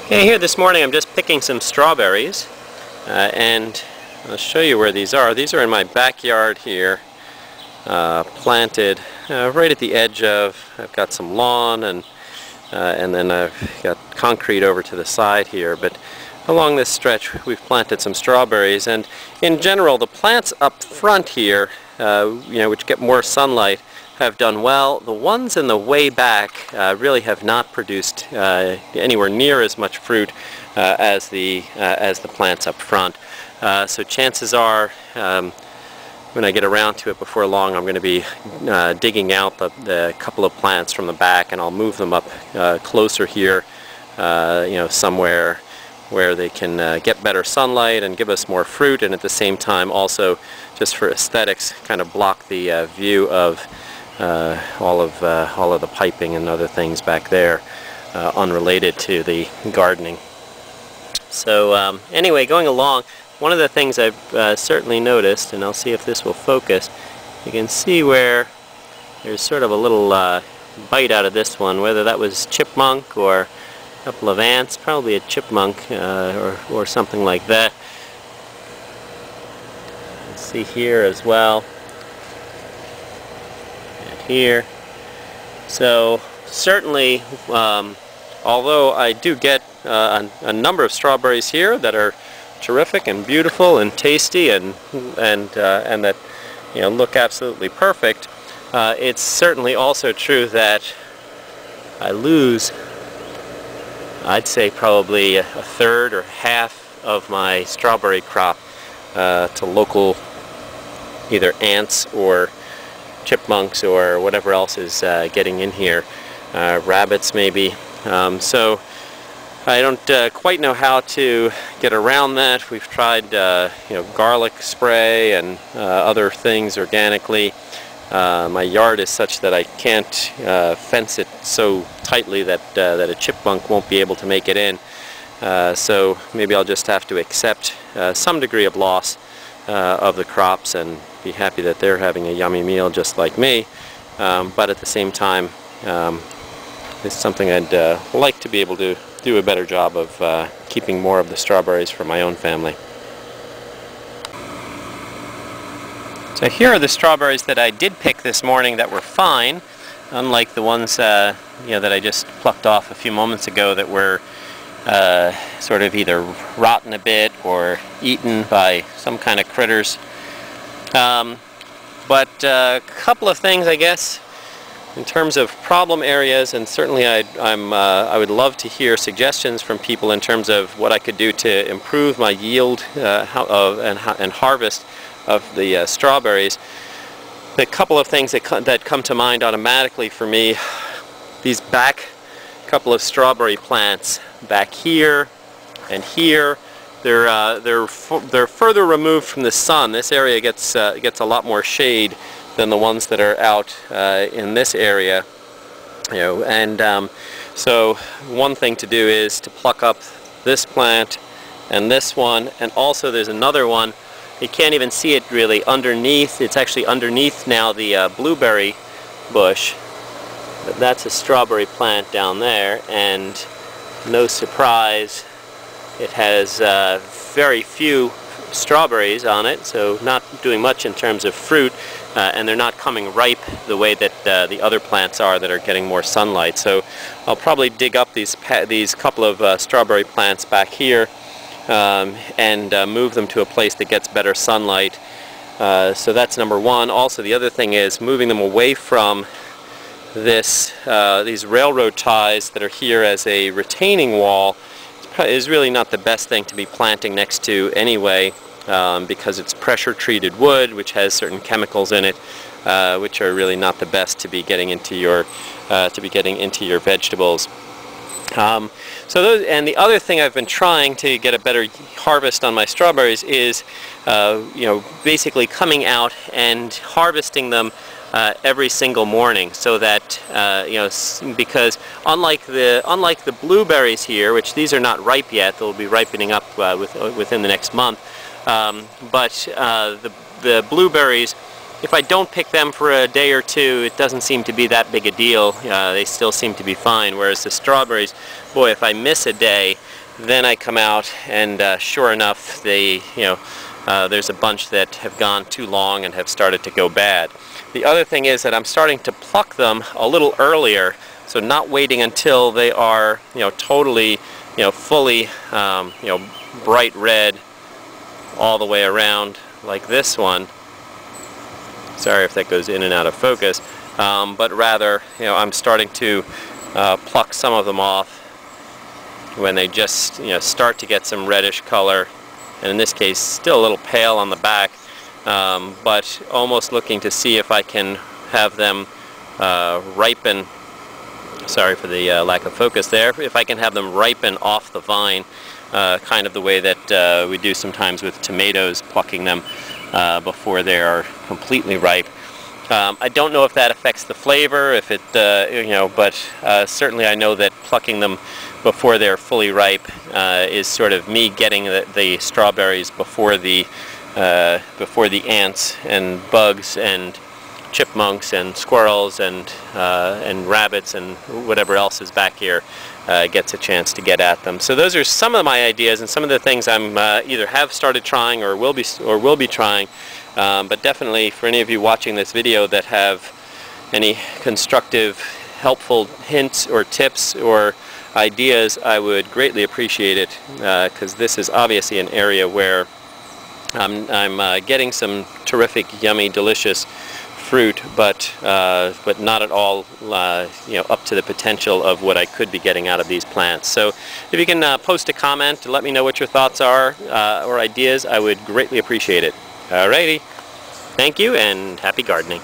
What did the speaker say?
Okay, here this morning I'm just picking some strawberries and I'll show you where these are. These are in my backyard here, planted right at the edge of, I've got some lawn and then I've got concrete over to the side here, but along this stretch we've planted some strawberries, and in general the plants up front here, which get more sunlight, have done well. The ones in the way back really have not produced anywhere near as much fruit as the plants up front. So chances are, when I get around to it before long, I'm going to be digging out the couple of plants from the back, and I'll move them up closer here, somewhere where they can get better sunlight and give us more fruit, and at the same time also, just for aesthetics, kind of block the view of all of the piping and other things back there, unrelated to the gardening. So anyway, going along, one of the things I've certainly noticed, and I'll see if this will focus, you can see where there's sort of a little bite out of this one, whether that was chipmunk or a couple of ants, probably a chipmunk or something like that. See here as well. Here. So certainly, although I do get a number of strawberries here that are terrific and beautiful and tasty and that look absolutely perfect, it's certainly also true that I lose, I'd say probably a third or half of my strawberry crop to local either ants or chipmunks or whatever else is getting in here, rabbits maybe. So I don't quite know how to get around that. We've tried garlic spray and other things organically. My yard is such that I can't fence it so tightly that a chipmunk won't be able to make it in. So maybe I'll just have to accept some degree of loss of the crops and be happy that they're having a yummy meal just like me, but at the same time it's something I'd like to be able to do a better job of keeping more of the strawberries for my own family. So here are the strawberries that I did pick this morning that were fine, unlike the ones that I just plucked off a few moments ago that were sort of either rotten a bit or eaten by some kind of critters. But a couple of things, I guess, in terms of problem areas, and certainly I would love to hear suggestions from people in terms of what I could do to improve my yield and harvest of the strawberries. The couple of things that come to mind automatically for me, these back couple of strawberry plants back here and here, they're further removed from the sun. This area gets a lot more shade than the ones that are out in this area, and so one thing to do is to pluck up this plant and this one, and also there's another one. You can't even see it really underneath. It's actually underneath now the blueberry bush. But that's a strawberry plant down there, and no surprise, it has very few strawberries on it, so not doing much in terms of fruit, and they're not coming ripe the way that the other plants are that are getting more sunlight. So I'll probably dig up these couple of strawberry plants back here and move them to a place that gets better sunlight. So that's number one. Also, the other thing is moving them away from these railroad ties that are here as a retaining wall is really not the best thing to be planting next to anyway, because it's pressure treated wood, which has certain chemicals in it, which are really not the best to be getting into your vegetables. And the other thing I've been trying to get a better harvest on my strawberries is basically coming out and harvesting them every single morning, so that because unlike the blueberries here, which these are not ripe yet, they'll be ripening up within the next month, but the blueberries, if I don't pick them for a day or two, it doesn't seem to be that big a deal. They still seem to be fine, whereas the strawberries, boy, if I miss a day, then I come out and sure enough, there's a bunch that have gone too long and have started to go bad. The other thing is that I'm starting to pluck them a little earlier, so not waiting until they are, totally, fully, bright red all the way around like this one. Sorry if that goes in and out of focus, but rather, I'm starting to pluck some of them off when they just, start to get some reddish color, and in this case, still a little pale on the back. But almost looking to see if I can have them ripen, sorry for the lack of focus there, if I can have them ripen off the vine, kind of the way that we do sometimes with tomatoes, plucking them before they are completely ripe. I don't know if that affects the flavor, if it, but certainly I know that plucking them before they're fully ripe is sort of me getting the strawberries before the ants and bugs and chipmunks and squirrels and rabbits and whatever else is back here gets a chance to get at them. So those are some of my ideas and some of the things I'm either have started trying or will be trying. But definitely for any of you watching this video that have any constructive, helpful hints or tips or ideas, I would greatly appreciate it, because this is obviously an area where I'm getting some terrific, yummy, delicious fruit, but not at all up to the potential of what I could be getting out of these plants. So if you can post a comment to let me know what your thoughts are or ideas, I would greatly appreciate it. Alrighty, thank you and happy gardening.